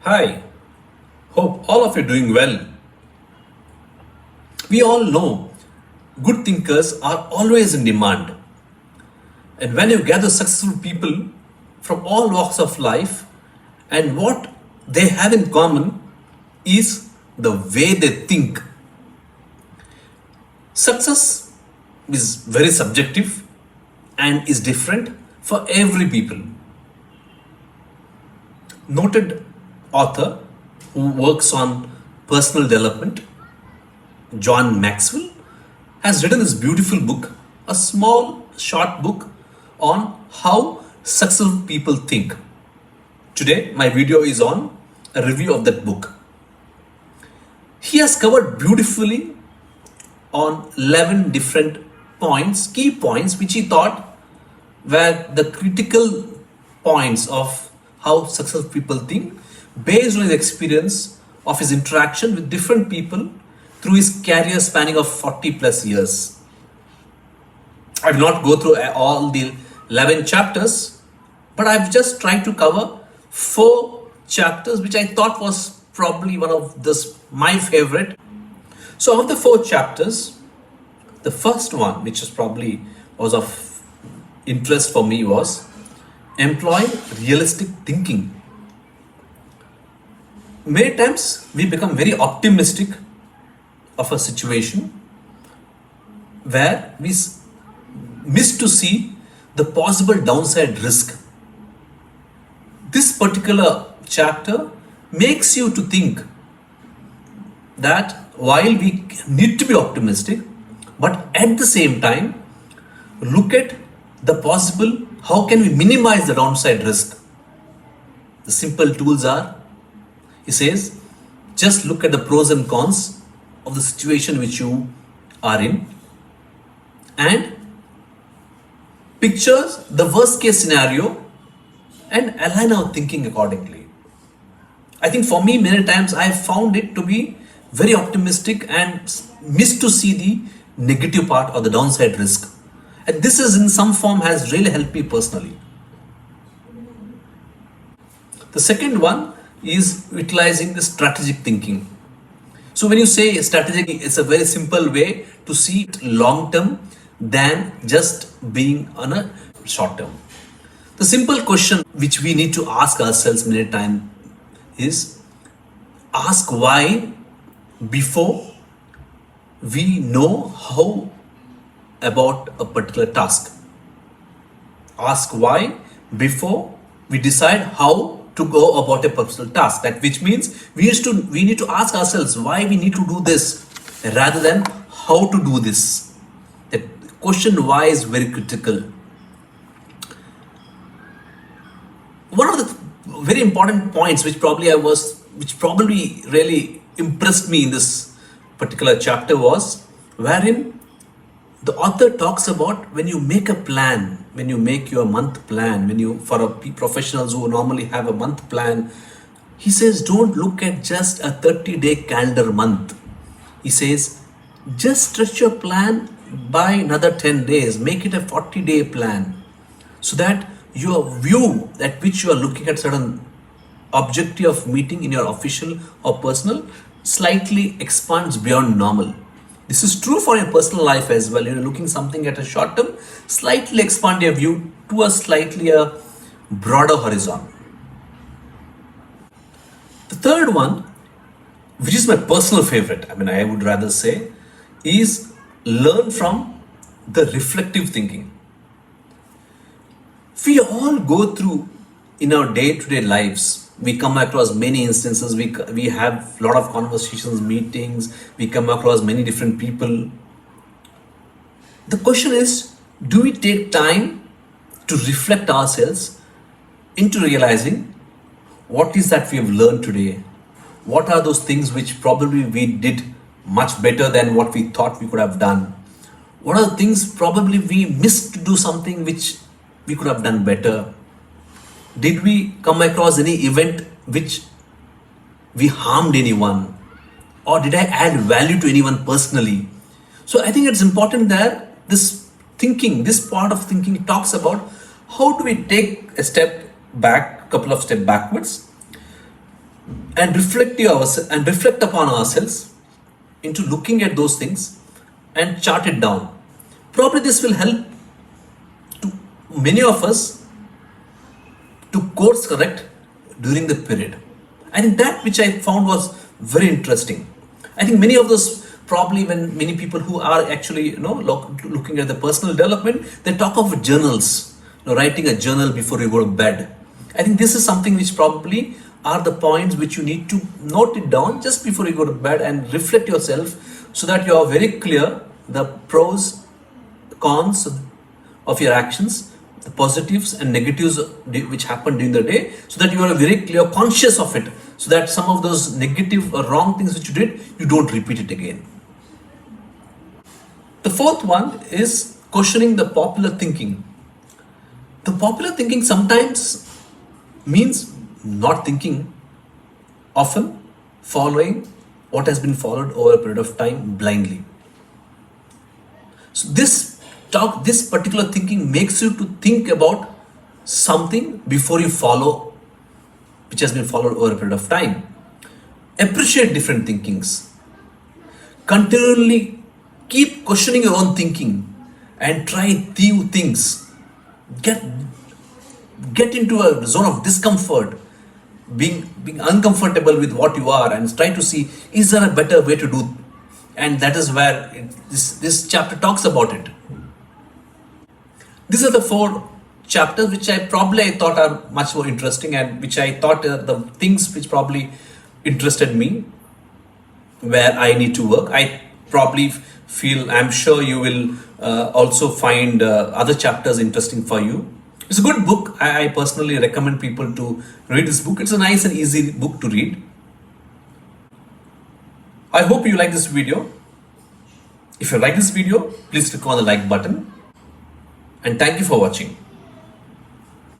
Hi, hope all of you are doing well. We all know good thinkers are always in demand. And when you gather successful people from all walks of life, and what they have in common is the way they think. Success is very subjective and is different for every people. Noted author who works on personal development, John Maxwell, has written this beautiful book, a small short book on how successful people think. Today, my video is on a review of that book. He has covered beautifully on 11 different points, key points, which he thought were the critical points of how successful people think based on his experience of his interaction with different people through his career spanning of 40 plus years. I will not go through all the 11 chapters, but I've just tried to cover 4 chapters which I thought was probably one of this my favorite. So of the 4 chapters, the first one, which is probably was of interest for me, was employing realistic thinking. Many times we become very optimistic of a situation where we miss to see the possible downside risk. This particular chapter makes you to think that while we need to be optimistic, but at the same time look at the possible, how can we minimize the downside risk. The simple tools are, he says, just look at the pros and cons of the situation which you are in and pictures the worst case scenario and align our thinking accordingly. I think for me, many times I have found it to be very optimistic and miss to see the negative part or the downside risk. And this is in some form has really helped me personally. The second one is utilizing the strategic thinking. So when you say strategic, it's a very simple way to see it long term than just being on a short term. The simple question which we need to ask ourselves many times is ask why before we know how about a particular task. Ask why before we decide how to go about a particular task. That which means we need to ask ourselves why we need to do this rather than how to do this. The question why is very critical. One of the very important points which probably really impressed me in this particular chapter was wherein the author talks about when you make a plan, when you make your month plan, for professionals who normally have a month plan, he says don't look at just a 30-day calendar month. He says just stretch your plan by another 10 days, make it a 40-day plan so that your view at which you are looking at certain objective of meeting in your official or personal slightly expands beyond normal. This is true for your personal life as well. You're looking something at a short term, slightly expand your view to a broader horizon. The third one, which is my personal favorite, I would rather say, is learn from the reflective thinking. We all go through in our day-to-day lives. We come across many instances, we have a lot of conversations, meetings, we come across many different people. The question is, do we take time to reflect ourselves into realizing what is that we have learned today? What are those things which probably we did much better than what we thought we could have done? What are the things probably we missed to do something which we could have done better? Did we come across any event which we harmed anyone? Or did I add value to anyone personally? So I think it's important that this part of thinking talks about how do we take a step back, couple of steps backwards, and reflect upon ourselves into looking at those things and chart it down. Probably this will help to many of us to course correct during the period. I think that which I found was very interesting. I think many of those, probably when many people who are actually looking at the personal development, they talk of journals, writing a journal before you go to bed. I think this is something which probably are the points which you need to note it down just before you go to bed and reflect yourself, so that you are very clear the pros, cons of your actions, the positives and negatives which happen during the day, so that you are very clear, conscious of it, so that some of those negative or wrong things which you did, you don't repeat it again. The fourth one is questioning the popular thinking. The popular thinking sometimes means not thinking, often following what has been followed over a period of time blindly. So this particular thinking makes you to think about something before you follow, which has been followed over a period of time. Appreciate different thinkings. Continually keep questioning your own thinking and try new things. Get into a zone of discomfort, being uncomfortable with what you are, and try to see, is there a better way to do? And that is where this chapter talks about it. These are the 4 chapters which I thought are much more interesting, and which I thought are the things which probably interested me, where I need to work. I probably I'm sure you will also find other chapters interesting for you. It's a good book. I personally recommend people to read this book. It's a nice and easy book to read. I hope you like this video. If you like this video, please click on the like button. And thank you for watching.